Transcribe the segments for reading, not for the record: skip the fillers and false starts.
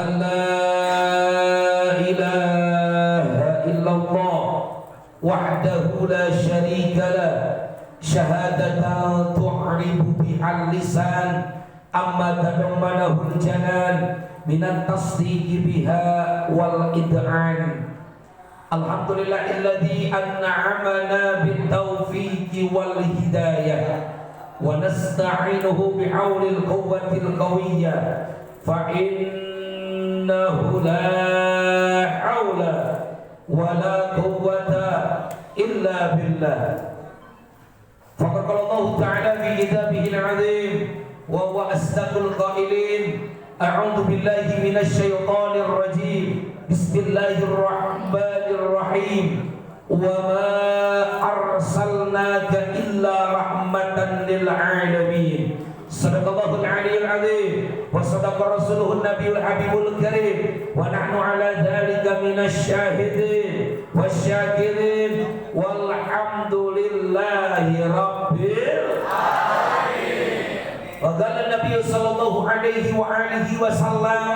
أن لا إله إلا الله وحده لا شريك له شهادة تعرب بها اللسان أما تضمنه الجنان من التصديق بها والإذعان. الحمد لله الذي أنعمنا بالتوفيق والهداية ونستعينه بحول القوة القوية فإنه لا حول ولا قوة إلا بالله. فقد قال الله تعالى في كتابه العظيم وهو أصدق القائلين أعوذ بالله من الشيطان الرجيم بسم الله الرحمن الرحيم وما أرسلناك إلا رحمة للعالمين. صدق الله العلي العظيم وصدق رسوله النبي الحبيب الكريم ونحن على ذلك من الشاهدين والشاكرين والحمد لله رب العالمين. وقال النبي صلى الله عليه وآله وسلم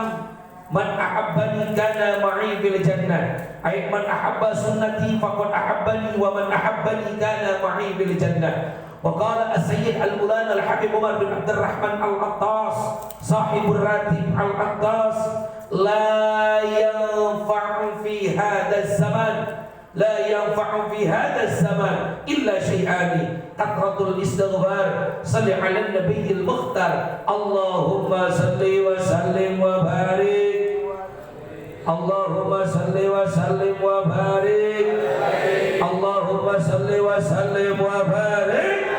من أحبني كان معي في الجنة أي من أحب سنتي فقد أحبني ومن أحبني كان معي في الجنة. وقال السيد المولانا الحبيب عمر بن عبد الرحمن العطاس صاحب الراتب العطاس لا ينفع في هذا الزمان إلا شيئان كثرة الاستغفار صل على النبي المختار اللهم صل وسلم وبارك اللهم صل وسلم وبارك اللهم صل وسلم وبارك.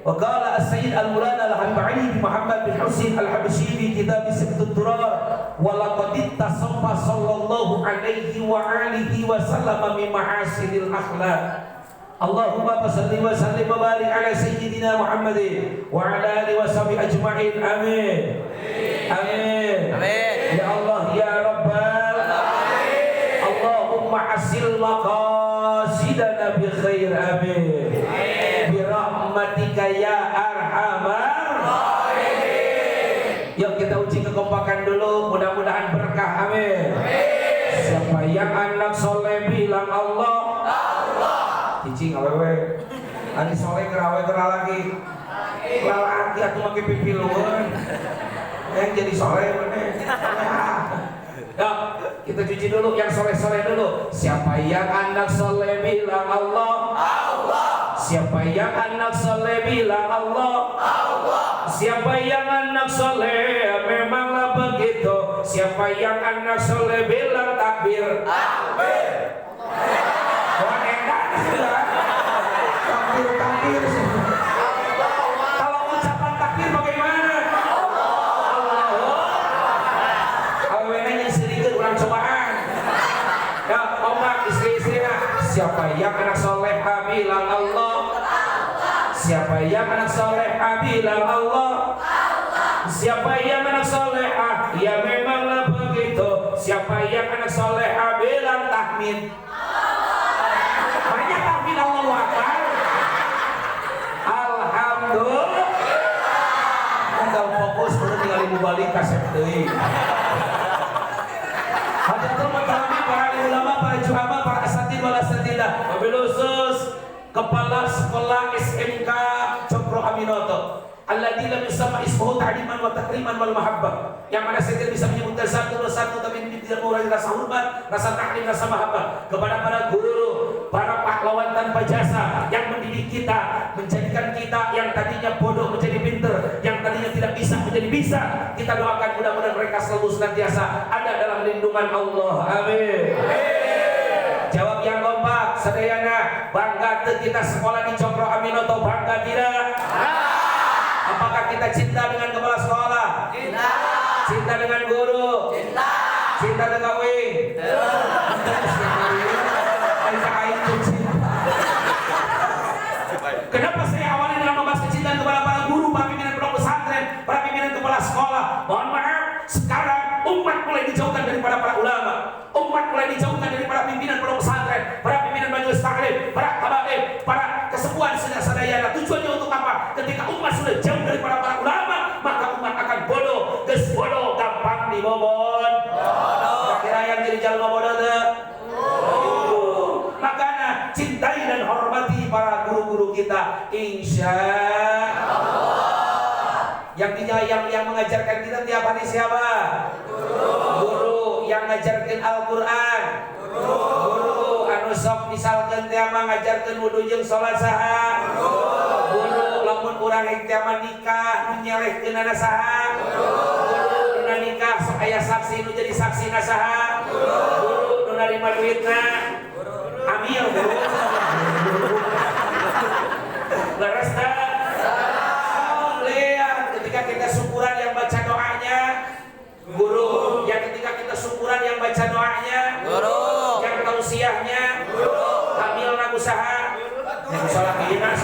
وقال السيد المولانا الحبيب علي بن محمد بن حسين الحبشي في كتاب سبت الدرار ولقد اتصف صلى الله عليه وآله وسلم من محاسن الأخلاق. اللهم صل وسلم وبارك على سيدنا محمد وعلى آله وصحبه أجمعين آمين آمين يا الله يا رب العالمين. اللهم حسن مقاصدنا بخير آمين birahmatika ya arhamar rahimin. Yuk kita uji kekompakan dulu, mudah-mudahan berkah amin. Siapa yang anak soleh bilang Allah Allah. Cicing awewe ani soleh kerawe kera lagi lalaki atuh make pipi luhur yang jadi soleh bener. Ya, kita cuci dulu yang soleh-soleh dulu. Siapa yang anak soleh bilang Allah Allah. Siapa yang anak soleh bilang Allah Allah. Siapa yang anak soleh memanglah begitu. Siapa yang anak soleh bilang takbir takbir. Wah enak sudah takbir kalau ucapan takbir bagaimana? Ya, omak istri-istrinya. Siapa yang anak soleh bilang Allah Allah. Siapa yang anak soleh bilang Allah Allah. Siapa yang anak soleh ya memanglah begitu. Siapa yang anak soleh bilang tahmid banyak tahmid Allahu Akbar alhamdulillah. Kalau fokus perlu tinggal ibu balik kasep deui. Hajatul mutahami para ulama, para juhama, para asatid wal asatidah. Wabil khusus Kepala Sekolah SMK Cokro Aminoto alladzi lam yusamma ismuhu ta'liman wa takriman wal mahabbah. Yang mana saya tidak bisa menyebutkan satu persatu tapi ini tidak mengurangi rasa hormat, rasa taklim, rasa mahabbah kepada para guru, para pahlawan tanpa jasa yang mendidik kita, menjadikan kita yang tadinya bodoh menjadi pinter, yang tadinya tidak bisa menjadi bisa. Kita doakan mudah-mudahan mereka selalu senantiasa ada dalam lindungan Allah. Amin. Jawab yang kompak, sedayana bangga kita sekolah di Cokro Aminoto, bangga tidak? Apakah kita cinta dengan kepala sekolah? Cinta. Cinta dengan guru? Cinta. Cinta dengan wing? Kenapa saya awali dengan membahas kecintaan kepada para guru, para pimpinan pondok pesantren, para pimpinan kepala sekolah? Mohon maaf, sekarang umat mulai dijauhkan daripada para ulama, umat mulai dijauhkan dari para pimpinan pondok pesantren, para pimpinan majelis taklim, para habaib, para kesepuhan sadayana. Tujuannya untuk apa? Ketika umat sudah jauh daripada para ulama, maka umat akan bodoh. Bodoh gampang di bobon. Kira yang jadi jalma bodoh teh. Makanya cintai dan hormati para guru-guru kita, insya Allah. Yang mengajarkan kita tiap hari siapa? Guru. Yang ngajarkan Al-Quran. Guru. Anu sok misalkan tiap ngajarkan wudu jeung salat saha. Guru. Lamun urang tiap nikah nyelehkeun ana saha. Guru. Nu nikah sok aya saksi nu jadi saksi na saha. Guru. Nu narima duitna amil. Guru. Leres dah. Lihat ketika kita syukuran yang baca doanya guru, yang ketika kita syukuran yang baca doanya guru, yang tausiahnya guru, hamil na usaha yang salah dinas.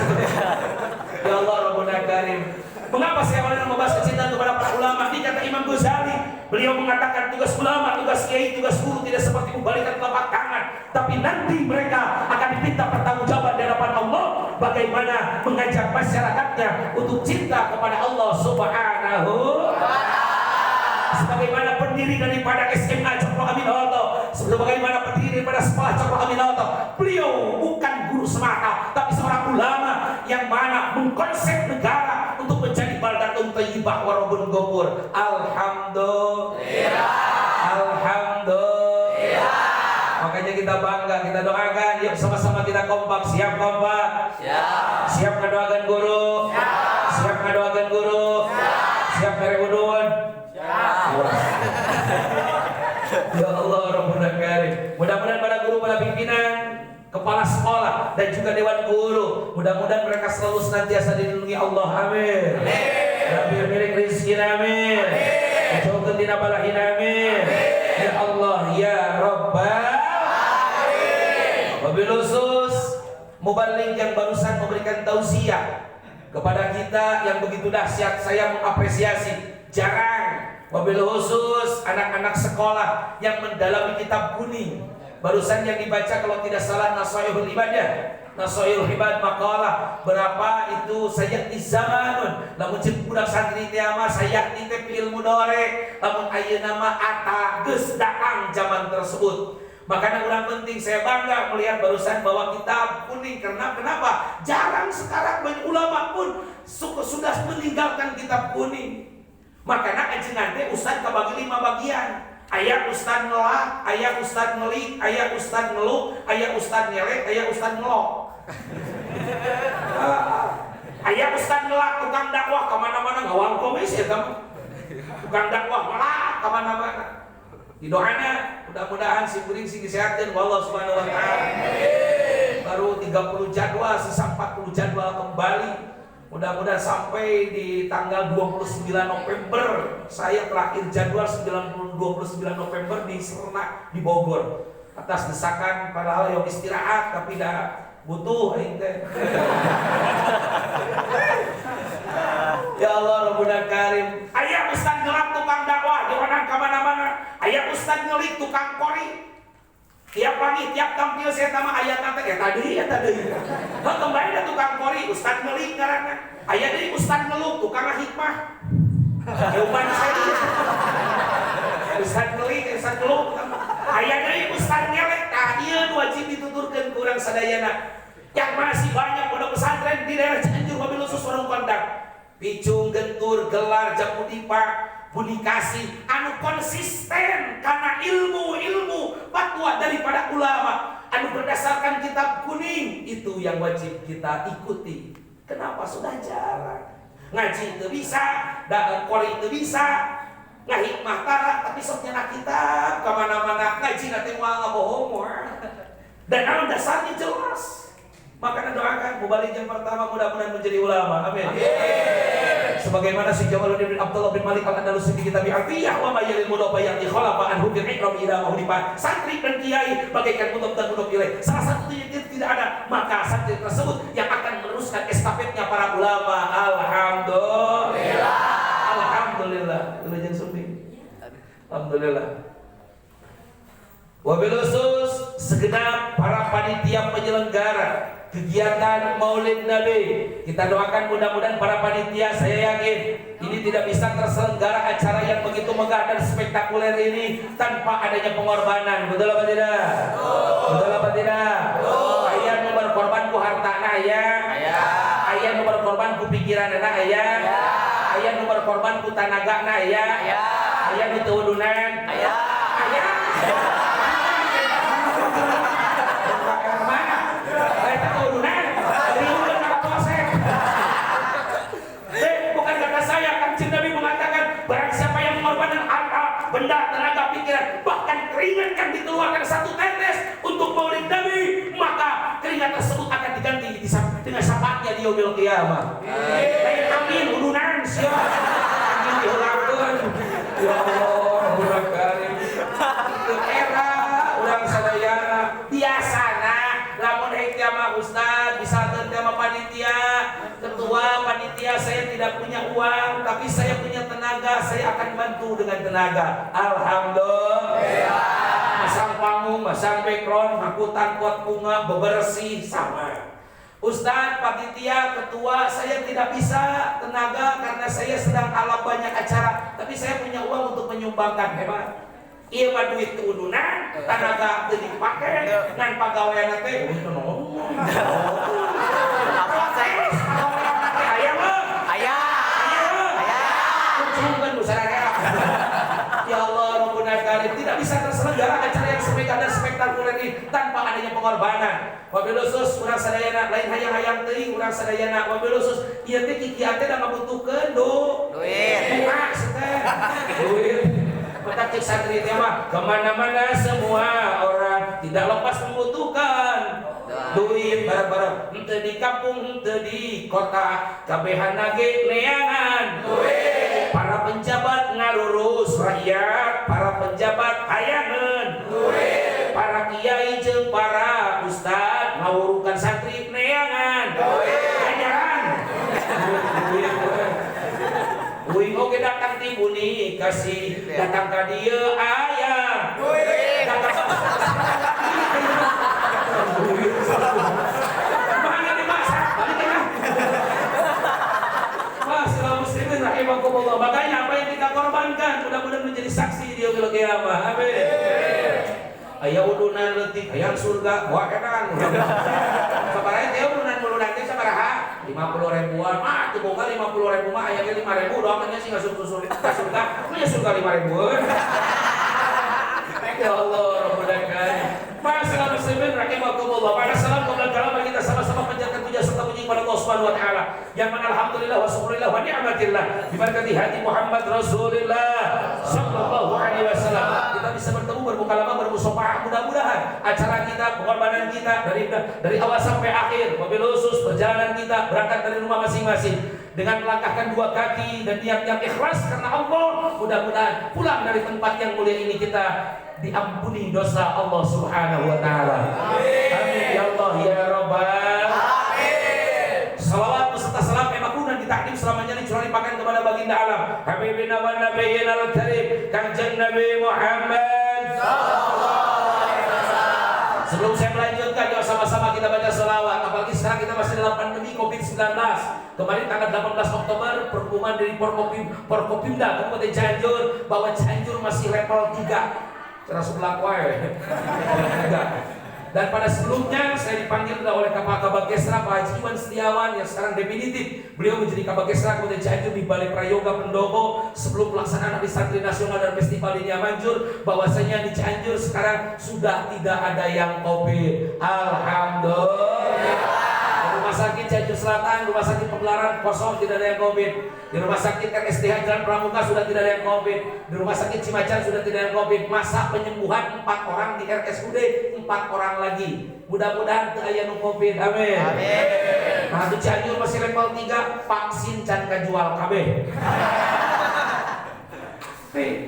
Ya Allah Rabbul Karim. Mengapa saya awalnya membahas kecintaan kepada para ulama? Ini kata Imam Ghazali, beliau mengatakan tugas ulama, tugas kiai, tugas guru tidak seperti membalikan telapak tangan, tapi nanti mereka akan diminta pertanggungjawaban di hadapan Allah bagaimana mengajak masyarakatnya untuk cinta kepada Allah Subhanahu wa Ta'ala. Sebagaimana pendiri daripada SMA Cokro Aminoto, sebagaimana pendiri daripada sekolah Cokro Aminoto, beliau bukan guru semata, tapi seorang ulama yang mana mengkonsep negara untuk menjadi baldatun thayyibah wa rabbun ghafur. Alhamdulillah. Alhamdulillah. Makanya kita bangga, kita doakan, yuk sama-sama kita kompak. Siap kompak? Siap. Siap ngedoakan guru? Siap. Siap ngedoakan guru? Siap. Siap ngerewudun? Ya Allah Rabbul Karim. Mudah-mudahan para guru, para pimpinan, kepala sekolah dan juga dewan guru, mudah-mudahan mereka selalu senantiasa dilindungi Allah. Amin. Rabbi milik rizki amin. Jauhkan tina balahin amin. Ya Allah ya Rabbal alamin. Wabil khusus mubalik yang barusan memberikan tausiah kepada kita yang begitu dahsyat, saya mengapresiasi. Jarang. Wabil khusus anak-anak sekolah yang mendalami kitab kuning. Barusan yang dibaca kalau tidak salah Nasaihul Ibadah, Nasaihul Ibad makalah berapa itu sayakti zamanun. Lamun cek budak santri teh mah sayakti teh ilmu dore. Lamun ayeuna mah ata geus datang zaman tersebut. Makanya kurang penting, saya bangga melihat barusan bahwa kitab kuning. Karena kenapa? Jarang sekarang banyak ulama pun sudah meninggalkan kitab kuning. Makanya ajengan teh ustaz kabagi 5 bagian. Aya ustaz ngelak, aya ustaz ngelik, aya ustaz ngeluk, aya ustaz nyelek, aya ustaz ngelok. Aya ustaz ngelak tukang dakwah kemana-mana ngawang komis ya kamu. Tukang dakwah melak kemana-mana. Di doanya mudah-mudahan si kuring sing disehatkeun Allah Subhanahu wa Ta'ala. Baru 30 jadwal, sisa 40 jadwal kembali. Mudah-mudahan sampai di tanggal 29 November saya terakhir jadwal 29 November di Serna di Bogor. Atas desakan padahal yang istirahat tapi dah butuh aing teh. Ya Allah Rabbul Karim. Aya ustaz ngelak tukang dakwah jangan ka mana-mana. Aya ustaz ngelik tukang kori. Tiap pagi, tiap tampil saya sama ayat nanti ya tadi. Nah, kembali ada tukang kori, ustaz ngelik karena ayat dari ustaz ngeluk, tukang hikmah. Jawaban saya ustaz ngelik, ustaz ngeluk. Ayat dari ustaz ngelek, iya wajib dituturkan kurang sadayana. Yang masih banyak pondok pesantren di daerah Cianjur, mobil khusus warung kondang. Picung, gentur, gelar, jamu dipak. Budi kasih anu konsisten karena ilmu fatwa daripada ulama anu berdasarkan kitab kuning itu yang wajib kita ikuti. Kenapa sudah jarang ngaji itu bisa, kori itu bisa, ngahikmah tara tapi sok nyana kitab kemana-mana ngaji nanti mau ngabohong dan anu dasarnya jelas. Maka doakan mubalik yang pertama mudah-mudahan menjadi ulama. Amin. Sebagaimana si Jamaluddin bin Abdullah bin Malik Al-Andalusi di kitab Al-Aqiyah wa mayyalil mudafa yang dikhalafa anhu bil ikram ila mahdifa. Santri dan kiai bagaikan kutub dan kutub ilaih. Salah satu yang tidak ada, maka santri tersebut yang akan meneruskan estafetnya para ulama. Alhamdulillah. Alhamdulillah. Ilajeng sumping. Alhamdulillah. Wabil khusus segenap para panitia penyelenggara kegiatan Maulid Nabi. Kita doakan mudah-mudahan para panitia, saya yakin ini tidak bisa terselenggara acara yang begitu megah dan spektakuler ini tanpa adanya pengorbanan. Betul apa tidak? Betul apa tidak? Ayah nu berkorban ku hartana aya. Ayah nu berkorban ku pikiranna aya. Ayah nu berkorban ku tanagana aya. Ayah nu teu udunan aya. Bukan kata saya, Kanjeng Nabi mengatakan barang siapa yang mengorbankan harta, benda, tenaga, pikiran, bahkan keringat yang dikeluarkan satu tetes untuk Maulid Nabi, maka keringat tersebut akan diganti dengan syafaatnya di yaumil qiyamah. Amin, udunan siap. Amin diulangkeun. Ya Allah, Rabbul Karim. Era urang sadayana biasana lamun henteu mah Ustaz bisa teu mah panitia, ketua panitia saya tidak punya uang tapi saya punya tenaga, saya akan bantu dengan tenaga. Alhamdulillah. Masang panggung, masang background, angkutan kuat bunga, bebersih sama. Ustaz, panitia, ketua, saya tidak bisa tenaga karena saya sedang ala banyak acara, tapi saya punya uang untuk menyumbangkan. Hebat. Iya mah duit keudunan, tenaga teu dipake, ngan pagawean teh apa teh? Aya mah. Aya. Kucungkeun musyawarah. Ya Allah, Rabbul Karim, tidak bisa terselenggara acara yang semegah dan spektakuler ini tanpa adanya pengorbanan. Wabil khusus urang sadayana lain hayang-hayang teuing urang sadayana wabil khusus ieu teh kikieu teh da ngabutuhkeun duit. Duit. Mata cek santri teh mah kemana-mana semua orang tidak lepas membutuhkan duit barang-barang henteu di kampung henteu di kota kabehana ge neangan duit. Para penjabat ngalurus rakyat, para penjabat hayangeun duit. Para kiai jeung para ustad ngawurukan santri neangan duit. Ajaran duit. Uing oge datang ti buni kasih datang ka dieu aya duit. Mana di masa? Balik tengah. Masalah muslimin rahimakumullah. Makanya apa yang kita korbankan mudah-mudahan menjadi saksi di yaumil qiyamah. Amin. Aya udunan leutik hayang surga moal edan. Sabaraha teh udunan mulunan teh sabaraha? 50 ribuan. Ah, teu boga 50 ribu mah aya ge 5 ribu doang nya sih ngasup-susul ka surga. Nya surga 5 ribuan. Ya Allah, Rabbul Karim. Masalah muslimin rahimakumullah. Pada salam qabla kalam kita sama-sama panjatkan puja serta puji kepada Allah Subhanahu wa taala. Yang mana alhamdulillah wa syukurillah wa ni'matillah. Diberkati hati Muhammad Rasulullah sallallahu alaihi wasallam. Kita bisa bertemu bermukalama bermusafahah, mudah-mudahan acara kita, pengorbanan kita dari awal sampai akhir, mobil khusus perjalanan kita berangkat dari rumah masing-masing dengan melangkahkan dua kaki dan niat yang ikhlas karena Allah, mudah-mudahan pulang dari tempat yang mulia ini kita diampuni dosa Allah Subhanahu wa taala. Amin ya Allah ya Rabbal alamin. Salawat beserta salam yang makrunan ditakdim selamanya dicurahkan kepada baginda alam Habibina wa Nabiyyina al-Karim Kanjeng Nabi Muhammad sallallahu alaihi wasallam. Sebelum saya melanjutkan, yuk sama-sama kita baca selawat. Apalagi sekarang kita masih dalam pandemi COVID-19. Kemarin tanggal 18 Oktober pengumuman dari Forkopimda Kabupaten Cianjur bahwa Cianjur masih level 3. Cara sebelah wae. Dan pada sebelumnya saya dipanggil oleh Kabag Kesra Pak Haji Iwan Setiawan yang sekarang definitif beliau menjadi Kabag Kesra Kabupaten Cianjur di Balai Prayoga Pendopo sebelum pelaksanaan Hari Santri Nasional dan Festival Dunia Manjur, bahwasanya di Cianjur sekarang sudah tidak ada yang COVID. Alhamdulillah. Rumah sakit Cianjur Selatan, Rumah sakit Pegelaran kosong, tidak ada yang COVID. Di Rumah sakit RSDH Jalan Pramuka sudah tidak ada yang COVID. Di Rumah sakit Cimacan sudah tidak ada yang COVID. Masa penyembuhan 4 orang di RSUD, 4 orang lagi. Mudah-mudahan teu aya nu COVID. Amin. Amin. Nah, di Cianjur masih level 3, vaksin can kajual kabeh.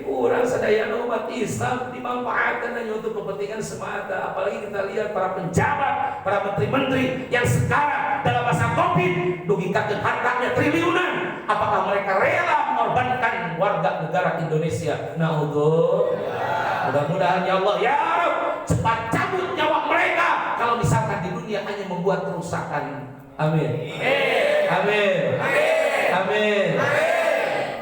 Orang sadaya umat Islam dimanfaatkan hanya untuk kepentingan semata. Apalagi kita lihat para penjabat, para menteri-menteri yang sekarang dalam masa COVID dugikakeun hartanya triliunan. Apakah mereka rela mengorbankan warga negara Indonesia? Mudah-mudahan ya Allah ya Rabb cepat cabut nyawa mereka. Kalau misalkan di dunia hanya membuat kerusakan. Amin. Amin. Amin.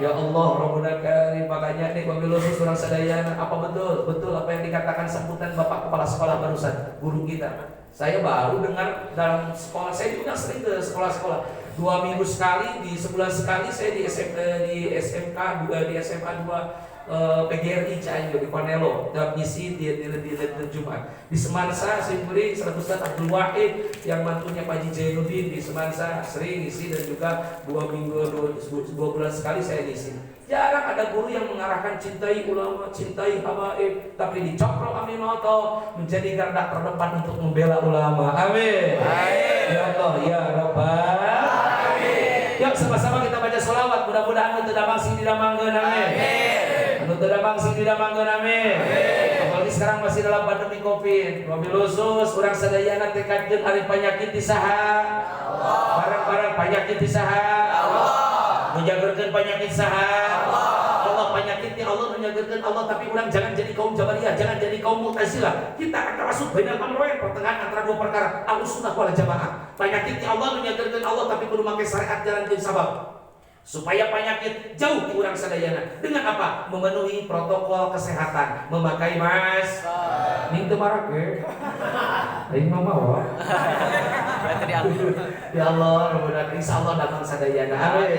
Ya Allah, Rabbuna Karim. Makanya nih pemilu surang sadayana, apa betul apa yang dikatakan sambutan Bapak Kepala Sekolah barusan, guru kita. Saya baru dengar dalam sekolah, saya juga sering ke sekolah-sekolah. 2 minggu sekali, di sebulan sekali saya di SMK juga, di SMA 2 PGRI Cianjur di Panelo, dalam misi di Jumat. Di Semansa saya beri Ustaz Abdul Wahid yang mantunya Pak Haji Zainuddin di Semansa sering isi, dan juga 2 bulan sekali saya isi. Jarang ada guru yang mengarahkan cintai ulama, cintai habaib, tapi di Cokro Aminoto menjadi garda terdepan untuk membela ulama. Amin. Ya Allah, ya Rabbal. Yuk sama-sama kita baca sholawat. Mudah-mudahan anu teu damang sing didamangkeun. Amin. Anu teu damang sing didamangkeun. Amin. Apalagi sekarang masih dalam pandemi Covid. Mobil khusus urang sadayana tekadkeun ari penyakit di saha. Barang-barang penyakit di saha. Menjagakan penyakit saha. Allah penyakitnya Allah menjagakan Allah, tapi orang jangan jadi kaum Jabariyah, jangan jadi kaum Mu'tazilah. Kita akan masuk bainal amrayn, pertengahan antara dua perkara, Ahlussunnah wal Jamaah. Penyakitnya Allah menjagakan Allah, tapi kudu make syariat jalan jeung sabab. Supaya penyakit jauh di urang sadayana. Dengan apa? Memenuhi protokol kesehatan, memakai masker. Ning teu marak ge. Aing mah mau. Ya Allah, mudah-mudahan insyaallah datang sadayana. Amin.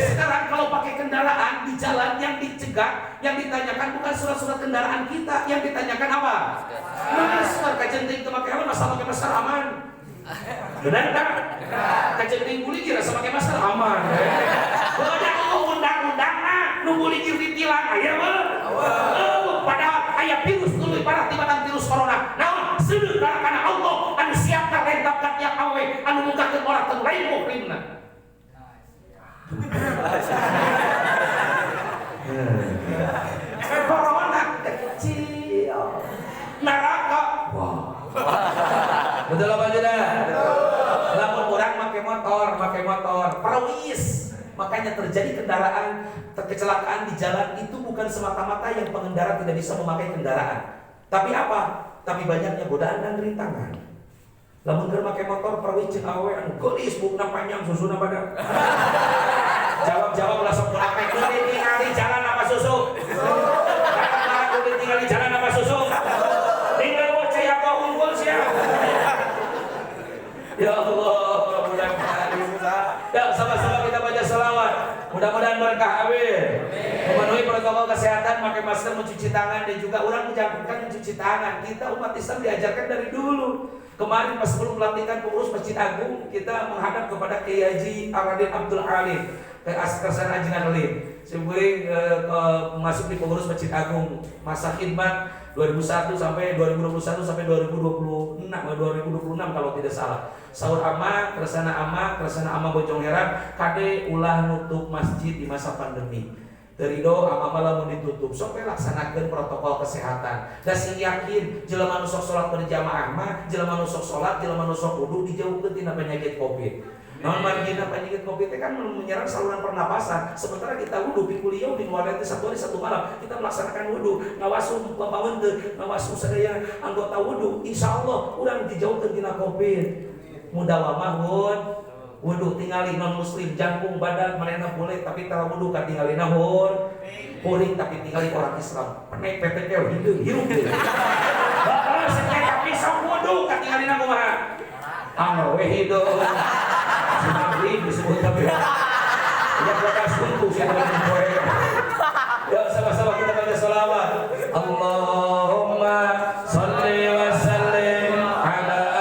Sekarang kalau pakai kendaraan di jalan yang dicegah, yang ditanyakan bukan surat-surat kendaraan kita, yang ditanyakan apa? Masker, kajenting teu make helm, asal make masker aman. Benar tak? Kajenting buligir asal make masker aman. Banyak undang-undang nu buligir ditilang aya mah. Padahal aya virus tuluy parah tibatan virus corona. Naon? Seudeuh kana Allah anu siapkan rentapkan yang awe anu mungkakeun orang teu lain mukminna. Corona kecil. Neraka. Wah. Betul apa tidak? Lamun orang pakai motor, perwis. Makanya terjadi kecelakaan di jalan itu bukan semata-mata yang pengendara tidak bisa memakai kendaraan. Tapi apa? Tapi banyaknya godaan dan rintangan. Lamun keur make motor perwis jeung awe anu geulis bukna panjang susuna badak. Jawab langsung pulang kudu ningali jalan apa susu. Kudu ningali jalan apa susu. Tinggal bocah apa unggul sia. Ya Allah, mudah-mudahan ya sama-sama kita baca selawat. Mudah-mudahan berkah. Amin. Memenuhi protokol kesehatan, pakai masker, mencuci tangan, dan juga orang menjalankan mencuci tangan. Kita umat Islam diajarkan dari dulu. Kemarin pas sebelum pelantikan pengurus Masjid Agung, kita menghadap kepada Kiai Haji Aradin Abdul Alim ke Askesan Ajengan Alim. Sebelum masuk di pengurus Masjid Agung, masa khidmat 2001 sampai 2021 sampai 2026 kalau tidak salah. Sahur ama, keresana ama Bojong Heran, kade ulah nutup masjid di masa pandemi. Terido ama malah mau ditutup, sampai laksanakan protokol kesehatan. Dan sing yakin, jelema nu sok salat berjamaah mah, jelema nu sok salat, jelema nu sok wudu dijauhkeun tina penyakit Covid. Namun margina penyakit Covid kan menyerang saluran pernapasan. Sementara kita wudu di kuliah di luar itu 1 hari 1 malam kita melaksanakan wudu, ngawasu papaweunteun, ngawasu sadaya anggota wudu. Insyaallah urang dijauhkeun tina Covid. Mudawamah wudu tingali non muslim jangkung badan manehna boleh tapi tara wudu ka tingali naon kuring tapi tingali orang Islam penek PPK hidup bakal setiap tapi sok wudu ka tingali na kumaha anggar we hidup sing disebut tapi ya bakal suntu siapa yang poe ya sama-sama kita baca selawat Allahumma shalli wa sallim ala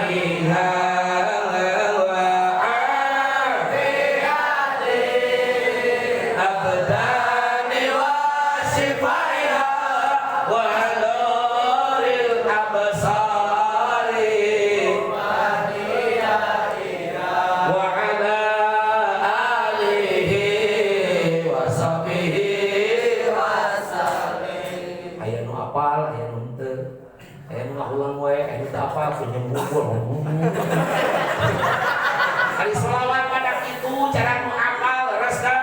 Iha Hari selawat pada itu cara nu apal rasa.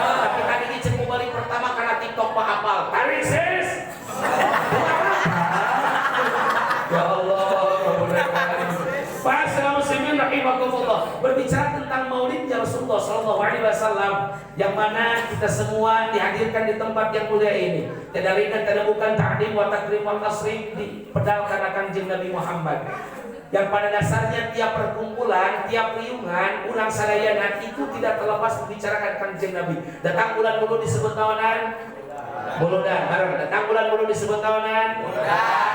Tapi tadi ini cek balik pertama karena TikTok pak apal. Tarik sis. Ya Allah, Para muslimin rahimakumullah, berbicara tentang maulidnya Rasulullah sallallahu alaihi wasallam yang mana kita semua dihadirkan di tempat yang mulia ini. Tidak ringan, tidak bukan ta'dim wa takrim wa tasrif dipedalkan akan Kanjeng Nabi Muhammad. Yang pada dasarnya tiap perkumpulan, tiap riungan, ulang sadayana itu tidak terlepas membicarakan Kanjeng Nabi. Datang bulan bulu disebut tahunan Buludan, datang bulan bulu disebut tahunan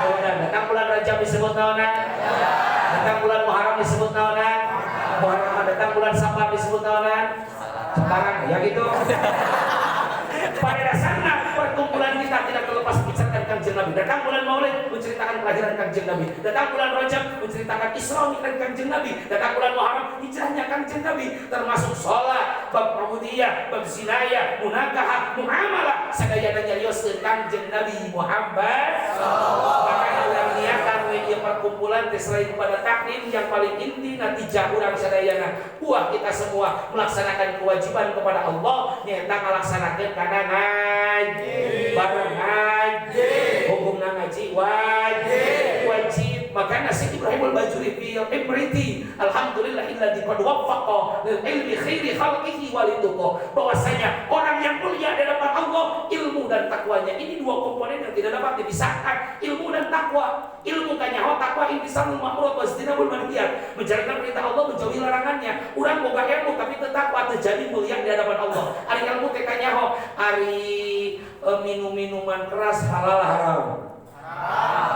Buludan, datang bulan Rajab disebut tahunan datang bulan Muharram disebut tahunan Muharram, datang bulan Safar disebut tahunan sekarang ya gitu. Pada dasarnya perkumpulan kita tidak terlepas membicarakan Kanjeng Nabi. Datang bulan Maulid menceritakan kelahiran Kanjeng Nabi. Datang bulan Rajab menceritakan Isra Mi'raj Kanjeng Nabi. Datang bulan Muharram hijrahnya Kanjeng Nabi, termasuk sholat, bab ubudiyah, bab zinayah, munakahah, muamalah, sadayana nyarios Kanjeng Nabi Muhammad sallallahu alaihi wasallam. Niatan media perkumpulan selain pada takdim yang paling inti natijah urang sadayana buah kita semua melaksanakan kewajiban kepada Allah nyata ngalaksanakeun kana ngaji bareng ngaji hukumna ngaji wajib. Makanya Syekh Ibrahim Al-Bajuri fi Imriti alhamdulillahilladzi qad waffaqa lil ilmi khairi khalqihi walituqa, bahwasanya orang yang mulia di hadapan Allah ilmu dan takwanya. Ini dua komponen yang tidak dapat dipisahkan, ilmu dan takwa. Ilmu kanyaho, takwa intisamul ma'mur wa istinabul manhiyat, menjalankan perintah Allah, menjauhi larangannya. Urang boga ilmu tapi teu takwa terjadi mulia di hadapan Allah. Ari ilmu teh kanyaho, ari minum-minuman keras halal haram.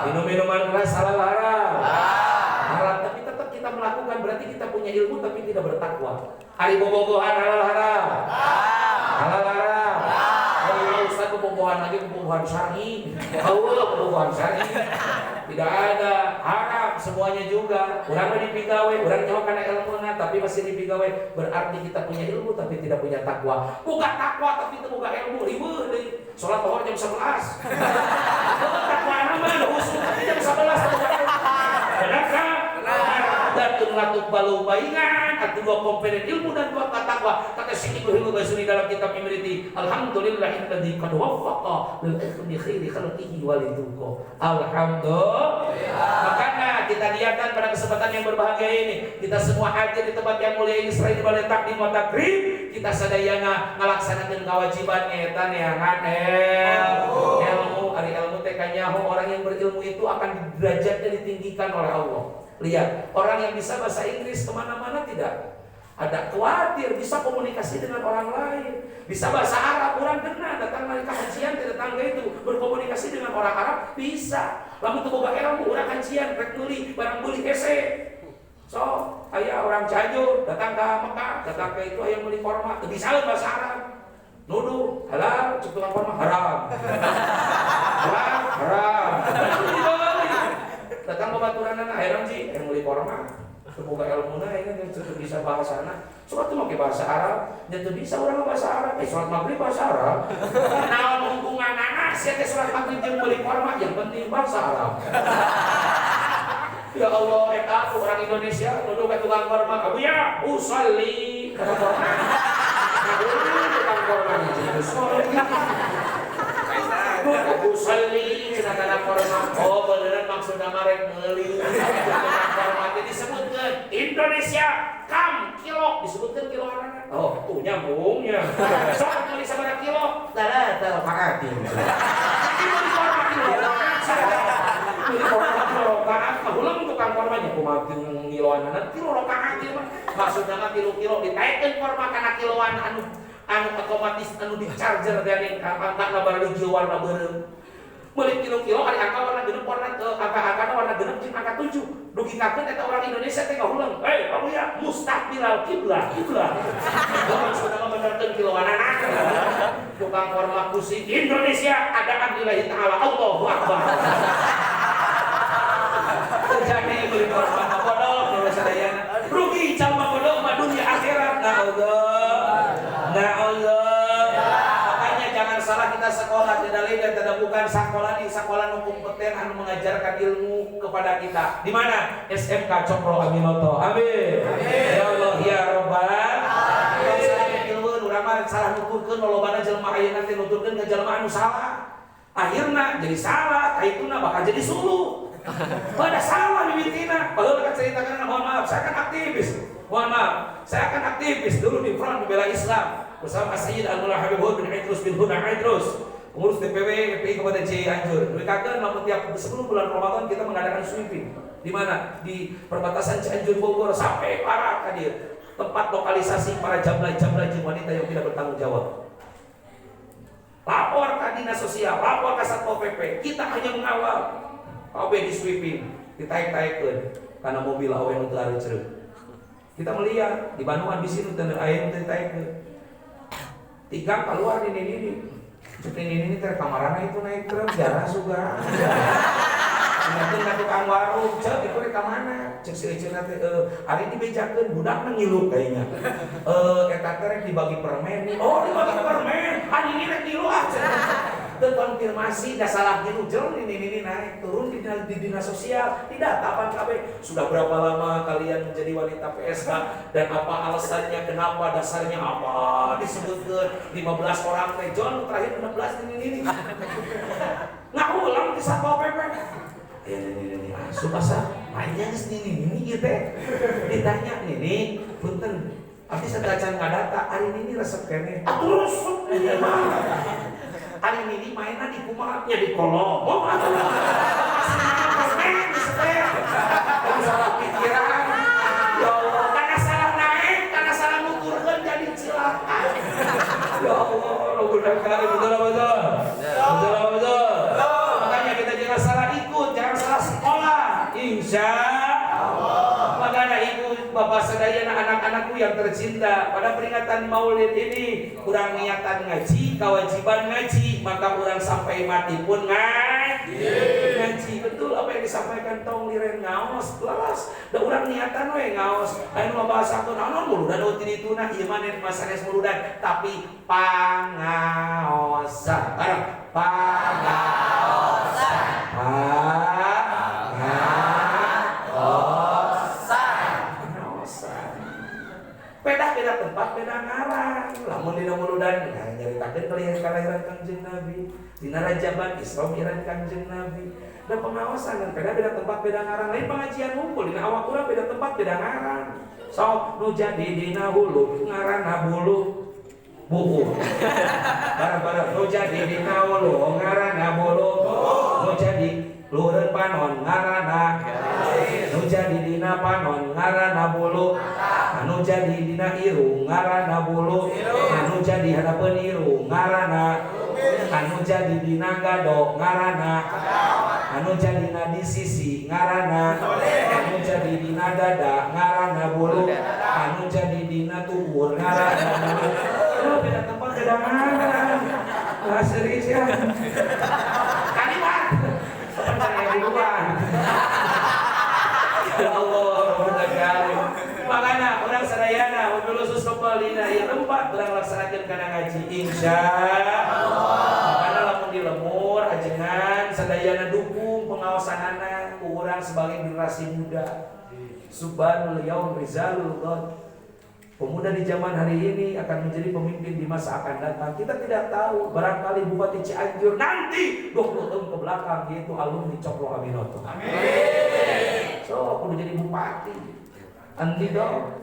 Minum-minuman keras halal haram. Haram, tapi tetap kita melakukan, berarti kita punya ilmu tapi tidak bertakwa. Hari bobogohan halal haram. Halal haram. Allah Ustaz bobogohan lagi bobogohan syar'i. Allah bobogohan syar'i. Tidak ada haram semuanya juga. Urang dipigawe, urang nyaho kana ilmuna tapi masih dipigawe, berarti kita punya ilmu tapi tidak punya takwa. Bukan takwa tapi teu boga ilmu, riweuh deui. Salat zuhur jam 11. Takwa nama usul tapi jam 11 benarkah? Dan latuk balu baingan atau dua komponen ilmu dan dua takwa. Kata Syekh Ibrahim Al-Bajuri dalam kitab Imriti, alhamdulillahilladzi qad waffaqa lil ilmi khairi khalqihi walituqa. Alhamdulillah. Makanya kita niatkan pada kesempatan yang berbahagia ini, kita semua hadir di tempat yang mulia ini selain dibalik takdim wa takrim, kita sadayana ngalaksanakeun kewajiban eta neangan ilmu. Ari ilmu teh kanyaho, orang yang berilmu itu akan derajatnya ditinggikan oleh Allah. Lihat, orang yang bisa bahasa Inggris kemana-mana tidak ada khawatir, bisa komunikasi dengan orang lain, bisa bahasa Arab, orang kena datang dari kajian ke tetangga itu berkomunikasi dengan orang Arab bisa. Lalu tuh boga ilmu, orang kajian, rek meuli barang beli hese. So, aya orang Cianjur datang ke Mekah, datang ke itu aya meuli korma, teu bisa bahasa Arab. Nuduh halal, tukang korma haram. Haram. Datang babaturanna heran sih yang meuli korma. Semoga ilmu na ini yang bisa bahasa na. Sholat itu pakai bahasa Arab, dan bisa orang bahasa Arab. Sholat maghrib bahasa Arab. Nah, hubungan anak siapa sholat maghrib yang beli korma, yang penting bahasa Arab. Ya Allah, aku orang Indonesia, duduk ke tukang korma, kamu ya usolli kata korma. Tukang korma usolli kata korma. Oh beneran maksudnya marek meuli. Jadi disebutkan Indonesia kam kilo, disebutkan kilo anak. Oh tuh nyambungnya. Soal tulis sama kilo, tara rakaat. Ini mau dikorma kilo. Ini kilo rakaat. Ulang tukang kormanya kumaha kiloan anak kilo rakaat mah. Maksudnya mah kilo-kilo ditaikeun korma kana kiloan anu otomatis anu di charger dari angka bari warna beureum. Meuli kilo-kilo ari angka warna genep warna angka-angkana warna genep jeung angka 7. Dugi kakeun eta orang Indonesia teh ngahulang. Kamu ya mustaqbilal kiblah. Maksudna mah benerkeun kiloan anak. Tukang korma pusing Indonesia adaan lillahi taala Allahu akbar. Terjadi meuli korma bodoh terus sadayana. Rugi jalma bodoh mah dunia akhirat. Nah Allah. Makanya jangan salah kita sekolah tidak lain dan tidak bukan sekolah nu kompeten anu mengajarkan ilmu kepada kita. Di mana? SMK Cokro Aminoto. Amin. Ya Allah ya Rabbal alamin. Urang mah salah nuturkeun lolobana jelema ayeuna teh nuturkeun ka jelema anu salah. Akhirna jadi salah, kaituna bakal jadi suluh. Pada salah bibitina. Baheula kan ceritakan, mohon maaf, saya kan aktivis. Mohon maaf, saya akan aktivis dulu di front membela Islam bersama Sayyid Al-Mullah Habibur bin Idrus bin Huda Idrus, pengurus DPW PPI Kabupaten Cianjur. Mereka namun tiap sebelum bulan Ramadan kita mengadakan sweeping. Di mana? Di perbatasan Cianjur Bogor sampai Parak hadir. Tempat lokalisasi para jambla-jambla wanita yang tidak bertanggung jawab. Lapor ke dinas sosial, lapor ke Satpol PP. Kita hanya mengawal. Awe di sweeping, ditaik-taikkeun karena mobil awe nu teu areuceureuh. Kita melihat di Bandung abis itu teu aya nu ditaikkeun. Tiga keluar ini. Cek ini teh kamarana itu naik truk jarah suga. Nanti tukang warung, cek itu ka mana? Cek si Eceuna teh ari dibejakeun budakna ngilu kayaknya. Eta teh dibagi permen. Oh, dibagi permen. Ani ini rek ngilu aja. Terkonfirmasi dah salah gitu jel ini naik turun di dinas sosial tidak tapan KB sudah berapa lama kalian menjadi wanita PSK dan apa alasannya kenapa dasarnya apa disebutkan 15 orang teh John terakhir 16 ini nggak ulang di Satpol PP ini subasa mainnya geus ini gitu ditanya ini punten abdi sadacan ngadata hari ini resep kene terus hari ini mainan di kumaha di kolong. Oh, salah pikiran. Ya Allah, karena salah naik, karena salah nuturkeun jadi cilaka. Ya Allah, udah kali betul. Makanya kita jangan salah ikut, jangan salah sekolah. Insya Allah. Makanya ibu bapak sadayana anak-anakku yang tercinta pada peringatan Maulid ini kurang niatan ngaji, kewajiban ngaji, maka kurang sampai mati pun ngaji. Betul apa yang disampaikan tong liren ngaos kelas. Da urang niatan we ngaos. Anu mabasakeun naon mulu dan uti dituna ieu mah masanes muludan tapi pangaosan. Bareng pangaosan. Beda tempat, beda ngarang. Lamun dina muludan nyaritakeun kelahiran Kangjeng Nabi, dina Rajaban Isra Mi'raj Kangjeng Nabi. Dan pengawasan dan beda tempat, beda ngarang. Lain pengajian ngumpul dina awak urang beda tempat, beda ngarang. Sok nu jadi dina hulu ngaranna bulu buku. Bareng-bareng nu jadi dina hulu ngaranna bulu. Nu jadi lureun panon ngaranna nu jadi dina panon ngaranna bulu. Anu jadi dina irung ngaranna bulu, anu jadi hadapeun irung ngaranna, anu jadi dina gado ngaranna, anu jadi dina di sisi ngaranna, anu jadi dina dada ngaranna bulu, anu jadi dina tubuh ngaranna bulu. Oh, beda tempat beda ngarang. Nah, serius ya. Kalimat. Sebenarnya duluan. Ya Allah, benar kali. Makanya orang sadayana wabil khusus kepalina ieu tempat urang laksanakeun kana ngaji insya Allah. Makanya lamun di lemur ajengan sadayana dukung pengawasanana ku urang sebagai generasi muda. Subhanul yaum rizalul ghad. Pemuda di zaman hari ini akan menjadi pemimpin di masa akan datang. Kita tidak tahu, barangkali Bupati Cianjur nanti 20 tahun ke belakang yaitu alumni Cokro Aminoto. Amin. So, aku jadi bupati. Antido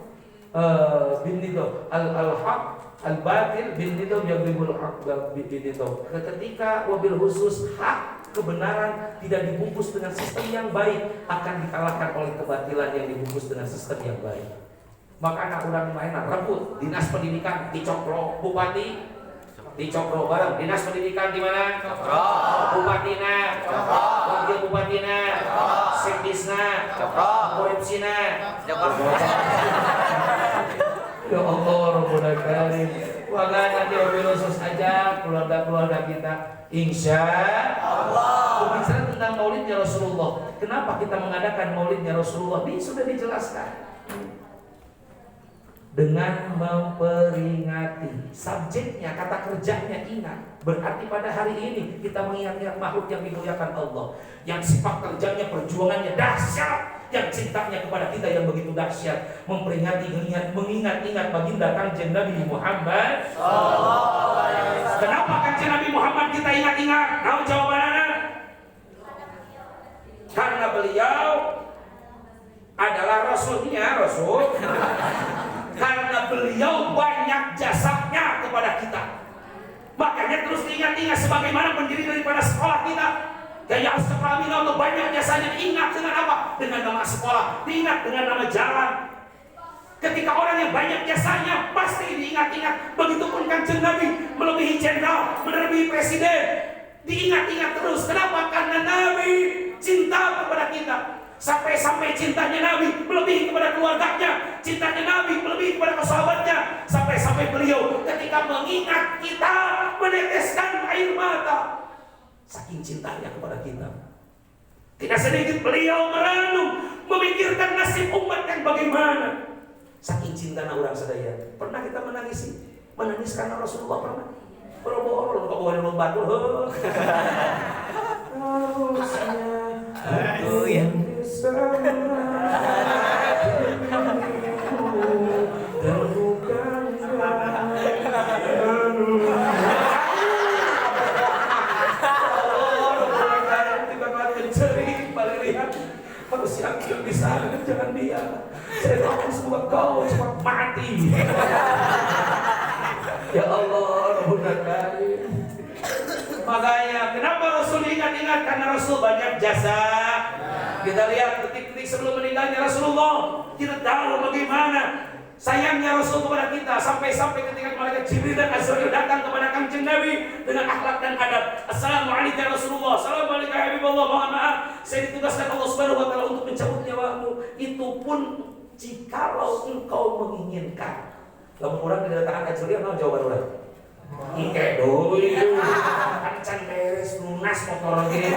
bin nido al-haq al-batil bin nido yaglibul haq bin nido. Ketika wabil khusus hak kebenaran tidak dibungkus dengan sistem yang baik akan dikalahkan oleh kebatilan yang dibungkus dengan sistem yang baik. Maka anak urang mainan rebut dinas pendidikan di Cokro, bupati di Cokro bareng. Dinas pendidikan di mana? Cokro. Bupatina Cokro. Wakil bupatina Cokro. Sekdisna Cokro. Korupsina Cokro. Ya Allah Rabbul Karim. Maka nanti wabil khusus aja keluarga-keluarga kita insya Allah. Berbicara tentang maulidnya Rasulullah. Kenapa kita mengadakan maulidnya Rasulullah? Ini sudah dijelaskan. dengan memperingati. Subjeknya, kata kerjanya ingat. Berarti pada hari ini kita mengingat-ingat makhluk yang dimuliakan Allah, yang sifat kerjanya, perjuangannya dahsyat, yang cintanya kepada kita yang begitu dahsyat. Memperingati, mengingat-ingat baginda Kanjeng Nabi Muhammad. Kenapa Kanjeng Nabi Muhammad kita ingat-ingat? Tahu jawabannya? Karena beliau adalah rasulnya, rasul. Karena beliau banyak jasanya kepada kita. Makanya terus diingat-ingat sebagaimana pendiri daripada sekolah kita. Gaya sekolah ini Allah banyak jasanya. Diingat dengan apa? Dengan nama sekolah. Diingat dengan nama jalan. Ketika orang yang banyak jasanya pasti diingat-ingat. Begitupun Kanjeng Nabi melebihi jenderal, melebihi presiden. Diingat-ingat terus. Kenapa? Karena Nabi cinta kepada kita. Sampai-sampai cintanya Nabi melebihi kepada keluarganya, cintanya Nabi melebihi kepada sahabatnya, sampai-sampai beliau ketika mengingat kita meneteskan air mata, saking cintanya kepada kita. Tidak sedikit beliau merenung, memikirkan nasib umat yang bagaimana, saking cintanya orang sedaya. Pernah kita menangis karena Rasulullah pernah? Boro-boro kok boleh membantu. Aku yang manusia yang bisa, jangan dia. Saya tahu semua kau cepat mati. Ya Allah, Rabbul Karim. Makanya kenapa Rasul ingat-ingat? Karena Rasul banyak jasa. Kita lihat detik-detik sebelum meninggalnya Rasulullah, kita tahu bagaimana sayangnya Rasul kepada kita. Sampai-sampai ketika malaikat Jibril dan Azrail datang kepada Kanjeng Nabi dengan akhlak dan adab. Assalamualaikum ya Rasulullah, assalamualaikum ya Habibullah, mohon maaf saya ditugaskan Allah Subhanahu wa taala untuk mencabut nyawamu. Itu pun jikalau engkau menginginkan. Lamun orang didatangkan Azrail, apa jawaban orang? Ike doi kancan beres lunas motor lagi.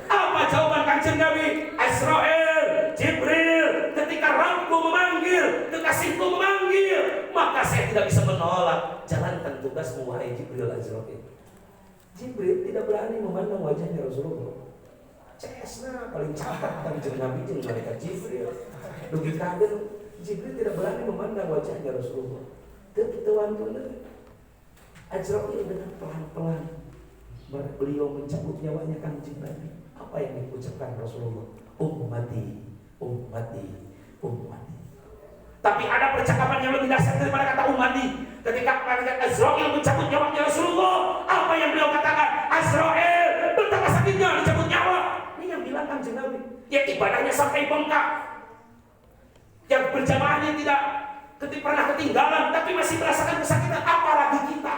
Apa jawaban Kanjeng Nabi? Azrail, Jibril, ketika Rabbku memanggil, kekasihku memanggil, maka saya tidak bisa menolak. Jalankan tugasmu wahai Jibril, Azrail. Jibril tidak berani memandang wajahnya Rasulullah. Cesna paling cakap Kanjeng Nabi jeung malaikat Jibril. Dugi kaget Jibril tidak berani memandang wajahnya Rasulullah. Teu kitu wantuna. Azrail dengan pelan-pelan beliau mencabut nyawanya Kanjeng Nabi. Apa yang diucapkan Rasulullah? Ummati, ummati, ummati. Tapi ada percakapan yang lebih dahsyat daripada kata ummati. Ketika malaikat Azrail mencabut nyawanya Rasulullah, apa yang beliau katakan? Azrail, betapa sakitnya dicabut nyawa. Ini yang bilang Kanjeng Nabi. Yang ibadahnya sampai bengkak, yang berjamaahnya tidak pernah ketinggalan, tapi masih merasakan kesakitan. Apalagi kita.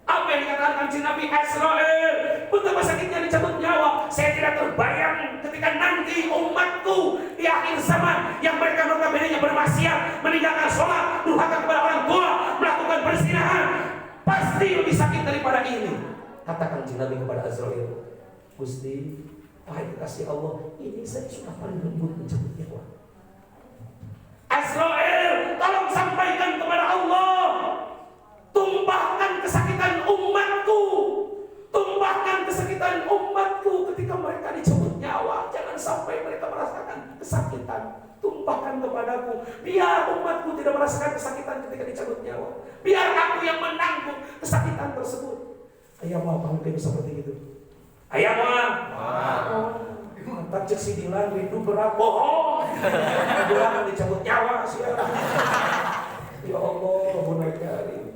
Apa yang dikatakan Kanjeng Nabi? Azrail, betapa sakitnya dicabut nyawa. Saya tidak terbayang ketika nanti umatku di akhir zaman yang mereka notabene-nya bermaksiat, meninggalkan sholat, durhaka kepada orang tua, melakukan perzinahan, pasti lebih sakit daripada ini. Katakan Kanjeng Nabi kepada Azrail, Gusti, wahai kekasih Allah, ini saya sudah paling lembut mencabut nyawa. Azrail, tolong sampaikan kepada Allah, tumpahkan kesakitan umatku, tumpahkan kesakitan umatku ketika mereka dicabut nyawa. Jangan sampai mereka merasakan kesakitan. Tumpahkan kepadaku, biar umatku tidak merasakan kesakitan ketika dicabut nyawa. Biar aku yang menanggung kesakitan tersebut. Ayah mau apa mungkin seperti itu? Ayah mau. Tak cek si Dilan itu berat bohong. Dilan dicabut nyawa siapa? Ya Allah, Rabbul Karim.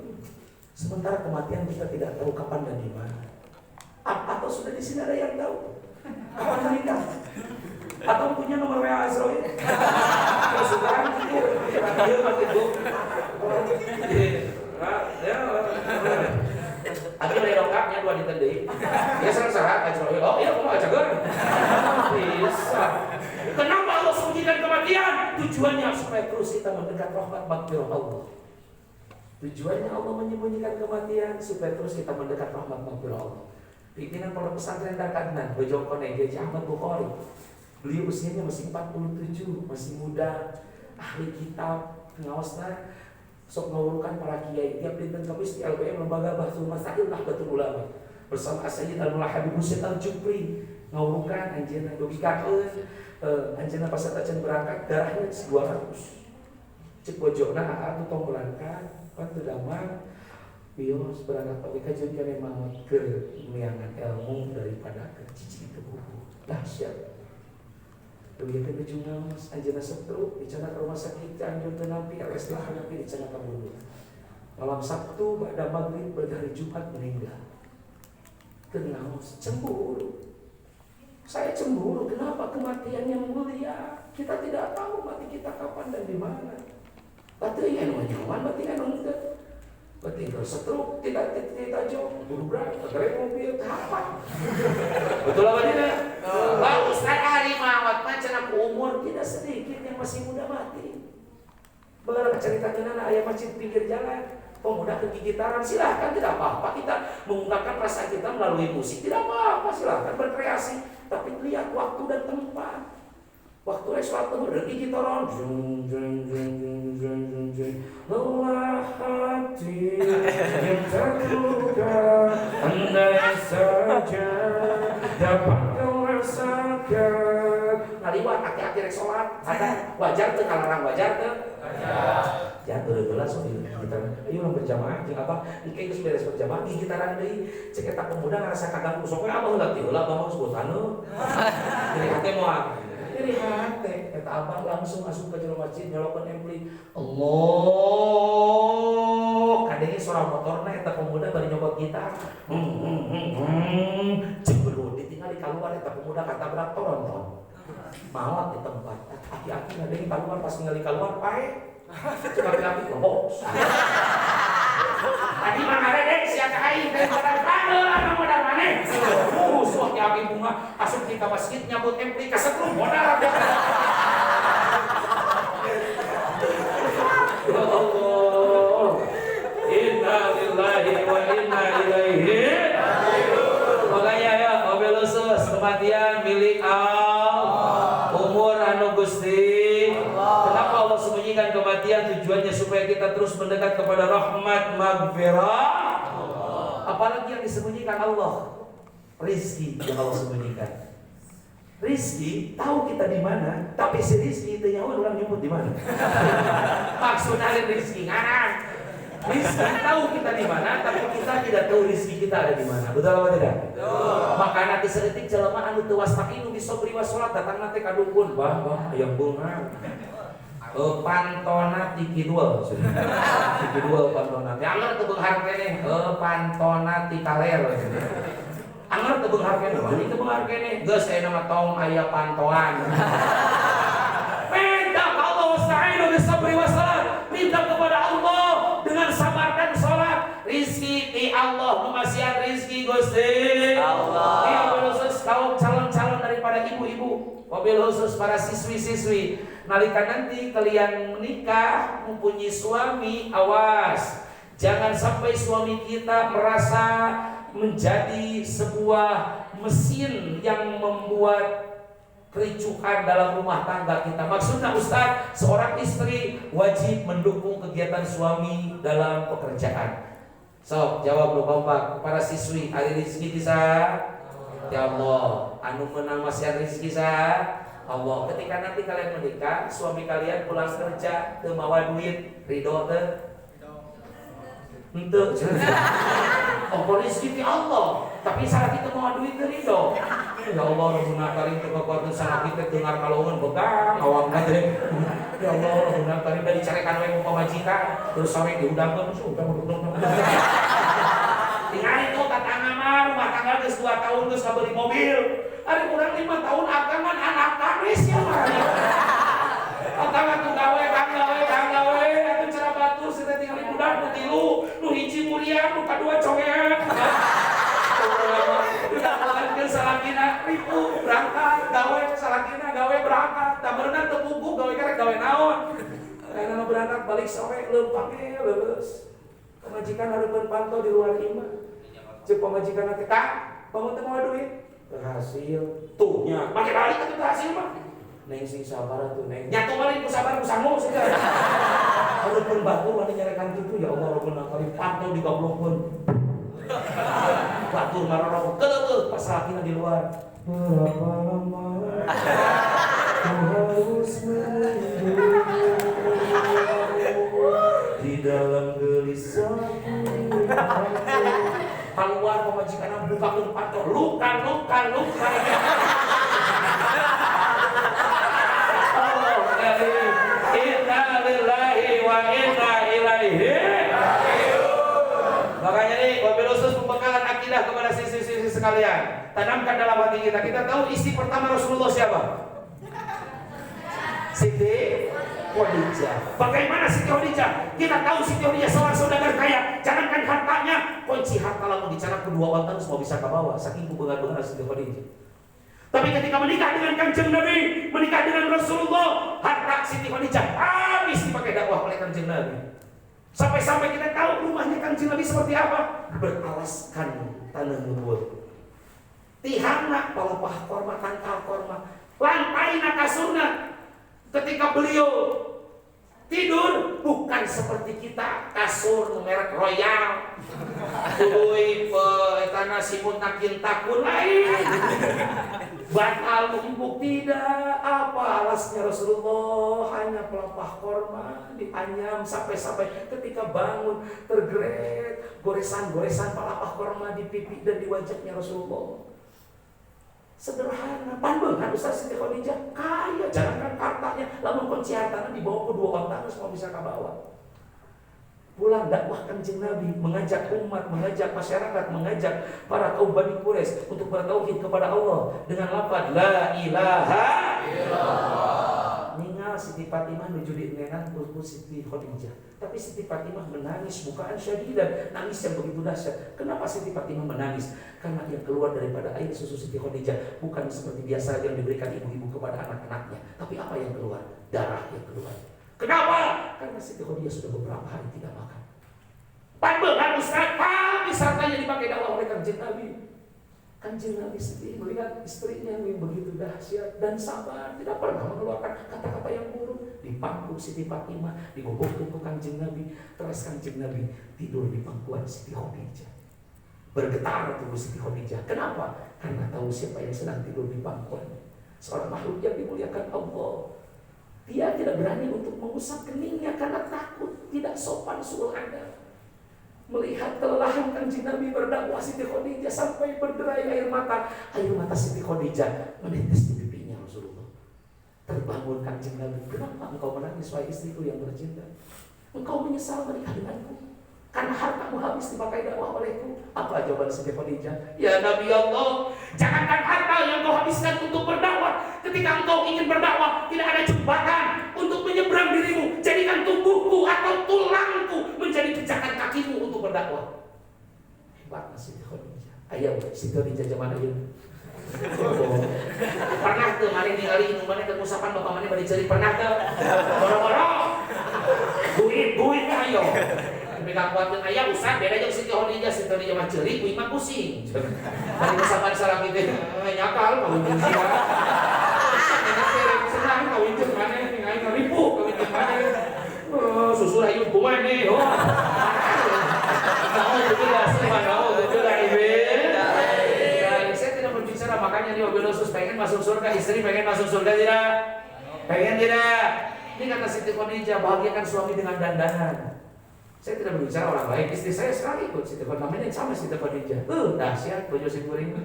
Sementara kematian kita tidak tahu kapan dan di mana. Atau sudah di sini ada yang tahu kapan meninggal? Atau punya nomor WA Azrail? Ya sudah, dia mati itu. Aku dari lengkapnya dua ditendai. Ya serang-serang Azrail. Oh iya, aku mau ajakan. Bisa. Kenapa Allah sembunyikan kematian? Tujuannya supaya terus kita mendekat rahmat maghfirah Allah. Tujuannya Allah menyembunyikan kematian supaya terus kita mendekat rahmat maghfirah Allah. Pimpinan Pondok Pesantren Darkadnan, Bojongkone, Haji Ahmad Bukhari. Beliau usianya masih 47, masih muda, ahli kitab, ngawasna sok ngawurukan para kiai tiap dinten Kamis di LBM Lembaga Bahsul Masail Nahdlatul Ulama bersama Sayyid Al-Mullah Habib Husain Al-Jupri ngawurukan anjeunna dugi kakeun anjeunna pas atacan berangkat darahnya 200 cek bojona atuh tong berangkat pan teu damang bios berangkat pagi kajian kana mah keur nguliangan ilmu daripada ke cicing teu buku dahsyat. Duit teh bejuna mas anjeunna stroke dicana ke rumah sakit Cianjur teu nampi RS lah nampi dicana ka Bogor. Malam Sabtu ba'da maghrib pada hari Jumat meninggal. Teu naos cemburu. Saya cemburu kenapa kematian yang mulia. Kita tidak tahu mati kita kapan dan di mana. Batu yang nyaman mati kan teu. Berarti kalau stroke tidak jauh buru berangkat pakai mobil apa? Betul apa tidak? Pak Ustaz Ari mawat macam aku umur tidak sedikit yang masih muda mati. Belar ceritakan anak ayah masjid pinggir jalan, pemuda kegigitaran silahkan tidak apa-apa kita mengungkapkan perasaan kita melalui musik tidak apa-apa silahkan berkreasi tapi lihat waktu dan tempat. Waktu sholat tuh udah gigitaran, lelah hati yang terluka, andai saja dapat kau rasakan. Ngaliwat aki-aki rek sholat, ada wajar tuh kalarang wajar tuh. Ya betul-betul kita ayo orang berjamaah jeung apa iki geus beres berjamaah di gitaran deui cek eta pemuda ngarasa kaganggu sok we abah heula ti heula abah sebutan jadi hate moal jadi hate eta abah langsung asup ke jero masjid nyolokeun ampli Allah kadenge suara motorna eta pemuda bari nyobot gitar cebrut ditinggal di keluar eta pemuda katabrak toronton maot di tempat aki-aki ngadenge keluar pas tinggal di keluar pae cuma api bohong. Tadi mana dek siapa aing dari modal panel apa modal mana? Suah api bunga asup kita masjid nyambut ampli kasetrum modal. Ya Allah. Inna lillahi wa inna ilaihi raji'un. Makanya ya mobil khusus kematian milik Allah. Umur anu Gusti. Kenapa Allah sembunyikan kematian? Tujuannya supaya kita terus mendekat kepada rahmat maghfirah. Apalagi yang disembunyikan Allah? Rizki yang Allah sembunyikan. Rizki tahu kita di mana, tapi si rizki itu nyawa orang nyebut di mana. Maksudnya rizki ngaran. Rizki tahu kita di mana, tapi kita tidak tahu rizki kita ada di mana. Betul apa tidak? Maka nanti sedetik jelema anu teu wastaqinu bisobri wasolat datang nanti ka dukun, bah aya beungan. Pantona tiki dua pantona anger teu beunghar keneh pantona ti kaler anger teu beunghar keneh bani teu beunghar keneh geus aya nama tong aya pantoan minta ka Allah wasta'inu bisabri wassalat minta kepada Allah dengan sabar dan salat rizki di Allah memasihan rizki Gusti Allah ya khusus kaum calon-calon daripada ibu-ibu wabil khusus para siswi-siswi nalika nanti kalian menikah mempunyai suami awas jangan sampai suami kita merasa menjadi sebuah mesin yang membuat kericuhan dalam rumah tangga kita. Maksudnya Ustaz, seorang istri wajib mendukung kegiatan suami dalam pekerjaan. So, jawab lu kompak para siswi, ada rezeki bisa? Ya Allah, anu menang masih rezeki sa? Allah. Ketika nanti kalian menikah, suami kalian pulang kerja teu mawa duit, ridho teu? Henteu. Oh, rezeki ti Allah, tapi salah kita mawa duit teu ridho. Ya Allah, Rabbuna Karim teu kakuatan salah kita dengar kalongan begang awak teh. Ya Allah, Rabbuna Karim da dicarekan we ku pamajikan, terus sawe diundangkeun sudah duduk. Tinggal itu tatangga mah rumah tangga geus 2 tahun geus kabeli mobil. Ari kurang 5 tahun akangan anak karis ya mah. Tatangga tuh gawe atuh cara batur sita tinggal budak nu tilu, nu hiji mulia, nu kadua congean. Udah salakina ribu berangkat gawe salakina gawe berangkat da berenang teu bubuh gawe karek gawe naon. Karena berangkat balik sore leumpang leuleus. Pemajikan hareupeun pantau di luar imah. Cek pemajikan nanti tak, kamu teu mau duit? Berhasil. Tuh nya, make balik atuh berhasil mah. Neng sing sabar atuh neng. Nyatu balik ku sabar ku sangu sudah. Ada pun batur mana nyarekan gitu ya Allah rabbuna kali pantau di goblokkeun. Batur marorong keuleuh pas lakina di luar. Berapa lama harus menunggu di dalam gelisah keluar pemajikan buka pantau luka. Inna lillahi wa inna ilaihi raji'un. Makanya nih, wabil khusus pembekalan akidah kepada sisi-sisi sekalian. Tanamkan dalam hati kita. Kita tahu istri pertama Rasulullah siapa? Siti Khadijah. Bagaimana Siti Khadijah? Kita tahu Siti Khadijah seorang saudagar kaya. Jangankan hartanya, kunci harta lalu bicara kedua orang semua bisa ke bawah. Saking benar-benar Siti Khadijah. Tapi ketika menikah dengan Kanjeng Nabi, menikah dengan Rasulullah, harta Siti Khadijah habis dipakai dakwah oleh Kanjeng Nabi. Sampai-sampai kita tahu rumahnya Kanjeng Nabi seperti apa? Beralaskan tanah nubuat. Tihana palapah korma, tangkal korma, lantai kasurna. Ketika beliau tidur bukan seperti kita kasur merek Royal, tuluy tanah simun takin takun lain. Batal empuk tidak apa alasnya Rasulullah hanya pelapah korma dianyam sampai ketika bangun tergeret goresan pelapah korma di pipi dan di wajahnya Rasulullah. Sederhana, pandangan Ustaz Siti Khadijah kaya, jangankan hartanya, lamun kunci hartanya dibawa kedua orang semua bisa ke bawah. Pulang dakwah Kanjeng Nabi, mengajak umat, mengajak masyarakat, mengajak para kaum Bani Quraisy untuk bertauhid kepada Allah dengan lafaz la ilaha illallah. Ningal Siti Fatimah menuju diengan ku Siti Khadijah. Tapi Siti Fatimah menangis bukaan syahidan, nangis yang begitu dahsyat. Kenapa Siti Fatimah menangis? Karena yang keluar daripada air susu Siti Khadijah bukan seperti biasa yang diberikan ibu-ibu kepada anak-anaknya, tapi apa yang keluar? Darah yang keluar. Kenapa? Karena Siti Khadijah sudah beberapa hari tidak makan. Pandangan Ustaz, habis hartanya dipakai dakwah oleh Kanjeng Nabi. Kanjeng Nabi sendiri melihat istrinya yang begitu dahsyat dan sabar, tidak pernah mengeluarkan kata-kata yang buruk. Di pangku Siti Fatimah, dibobok ke Kanjeng Nabi, terus Kanjeng Nabi tidur di pangkuan Siti Khadijah. Bergetar tubuh Siti Khadijah. Kenapa? Karena tahu siapa yang sedang tidur di pangkuannya. Seorang makhluk yang dimuliakan Allah. Dia tidak berani untuk mengusap keningnya karena takut tidak sopan suul adab. Melihat kelelahan Kanjeng Nabi berdakwah Siti Khadijah sampai berderai air mata. Air mata Siti Khadijah menetes di pipinya Rasulullah. Terbangun Kanjeng Nabi. Kenapa engkau menangis wahai istriku yang bercinta? Engkau menyesal menikah denganku karena hartamu habis dipakai dakwah olehku. Apa jawaban Siti Khadijah? Ya Nabi Allah, jangankan harta yang kau habiskan untuk berdakwah. Ketika engkau ingin berdakwah, tidak ada jembatan untuk menyeberang dirimu. Jadikan tubuhku atau tulangku menjadi pijakan kakimu untuk berdakwah. Hebat Siti Khadijah. Ayo Siti Khadijah zaman ayeuna. Pernah ke mari ningali inumannya ke usapan bapak mana bari cari pernah ke boro-boro duit ayo mereka kuatkan ayah usah beda aja Siti Khadijah mah ceuri kuing mah pusing bari usapan salah gitu nyakal kawin jeung sia senang kawin jeung maneh ningali ngaripu kawin jeung maneh susul hayu kumaha nih makanya dia wabil khusus pengen masuk surga, istri pengen masuk surga tidak? Pengen tidak? Ini kata Siti Khadijah, bahagiakan suami dengan dandanan. Saya tidak berbicara orang lain, istri saya sekali ikut Siti Khadijah, namanya sama Siti Khadijah. Dahsyat bojo si kuring.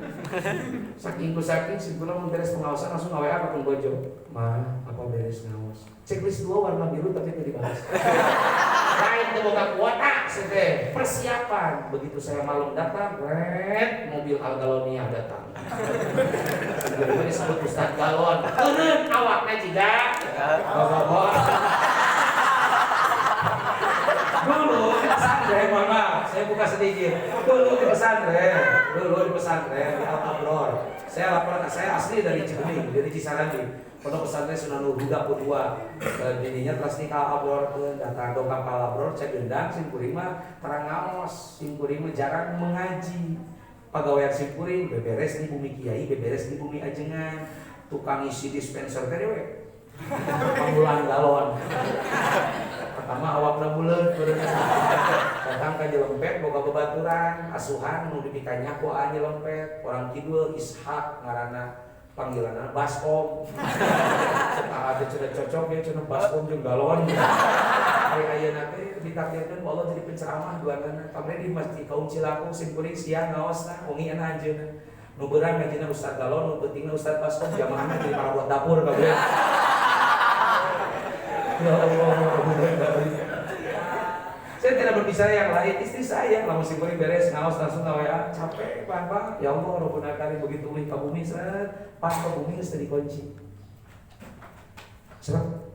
Saking simpulan mau beres pengawasan langsung ngawe apa pun bojo. Ma, apa beres ngawas? Checklist 2 warna biru tapi tidak dibahas. Lain terbuka kuota, sede persiapan. Begitu saya malam datang, mobil Algalonia datang. Ini disebut Ustaz Galon. Turun awaknya juga. Dulu di pesantren, mohon maaf, saya buka sedikit. Dulu di pesantren di Al-Abror. Saya laporan, saya asli dari Cibening, dari Cisarangi. Pondok pesantren Sunanul Huda Pudua. Jadinya terus nikah Al-Abror datang dongkap Al-Abror, saya gendang simkurima terang ngaos, simkurima jarang mengaji. Pegawai simkuring beberes di bumi kiai, beberes di bumi ajengan, tukang isi dispenser teh we. Panggulan galon. Pertama awak datang ka Jelempet boga babaturan asuhan nu dipikannya ku Jelempet orang kidul Ishak ngaranna panggilanna Baskom. Ada cenah cocok dia cenah Baskom jeung galon. Ayeuna teh ditakdirkeun ku Allah jadi penceramah duanana. Kamari di Masjid Kaum Cilaku simkuring siang ngaosna wengi ana anjeunna. Nu beurang ngajina Ustaz Galon, nu pentingna Ustaz Baskom jamaahna jadi para buat dapur kabeh. Ya Allah. Saya tidak berbicara yang lain, istri saya kalau mesti beri beres ngaos langsung WA capek Pak, ya Allah Rabbuna Karim begitu ulih ke bumi pas ke bumi mesti dikunci.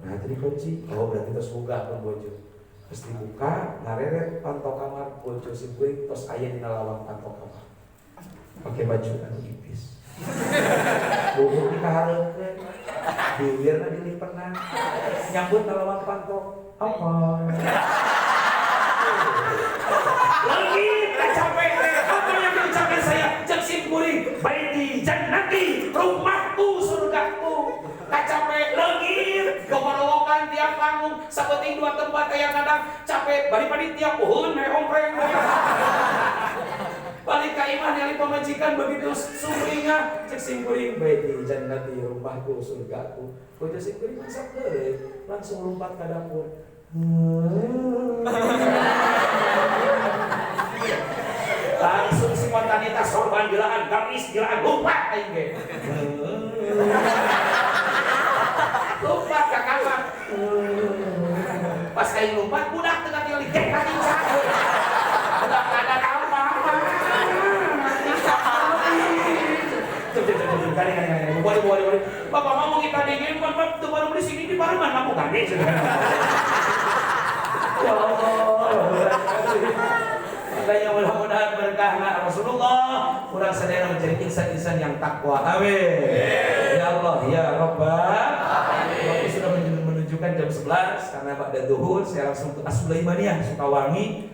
Nah tadi kunci, oh berarti terus buka pun bojo. Terus dibuka, ngareret pantau kamar bojo si kuring terus aya dina lawang pantau kamar. Pakai baju anu tipis. Bubur dikahareukeun. Bibirna dilipenan. Nyambut na lawang pantau. Apa? Lagi capek apa yang diucapkan saya cek simkuring baiti jannati rumahku surgaku capek lagi gomorowokan tiap panggung sabeting dua tempat yang kadang capek bari panitia uhun mere ompreng balik ka iman yang pemajikan begitu sumringah cek simkuring baiti jannati rumahku surgaku bojo simkuring masak deui langsung lompat ka dapur. Langsung spontanitas sorban gilaan, gamis gilaan, lompat aing ge. Lompat ka kamar. Pas aing lompat budak teu ngatinggali gek katinca. Budak kada apa-apa. Boleh. Bapak mau kita dingin, Bapak tuh baru di sini di Parman, kamu gandeng. Ya Allah. Makanya mudah-mudahan berkah Rasulullah kurang sadar menjadi insan-insan yang takwa. Amin. Ya Allah, ya Rabbal Alamin. Waktu sudah menunjukkan jam 11 karena pada zuhur saya langsung ke As-Sulaimaniyah Sukawangi.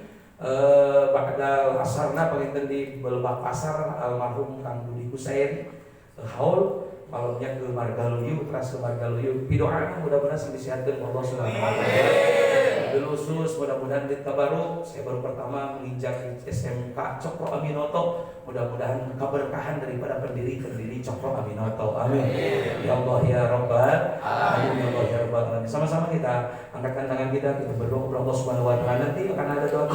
Ba'da asarna penginten di Belebak Pasar almarhum Kang Budi Husain haul malamnya ke Margaluyu, teras ke Margaluyu. Pidoana mudah-mudahan disihatkan Allah Subhanahu wa taala. Khusus mudah-mudahan di Tabaruk saya baru pertama menginjak SMK Cokro Aminoto, mudah-mudahan keberkahan daripada pendiri Cokro Aminoto. Amin. Ya Allah ya Rabbal Alamin. Ya Allah ya Rabbal Alamin. Sama-sama kita angkatkan tangan kita berdoa kepada Allah Subhanahu wa taala. Nanti akan ada doa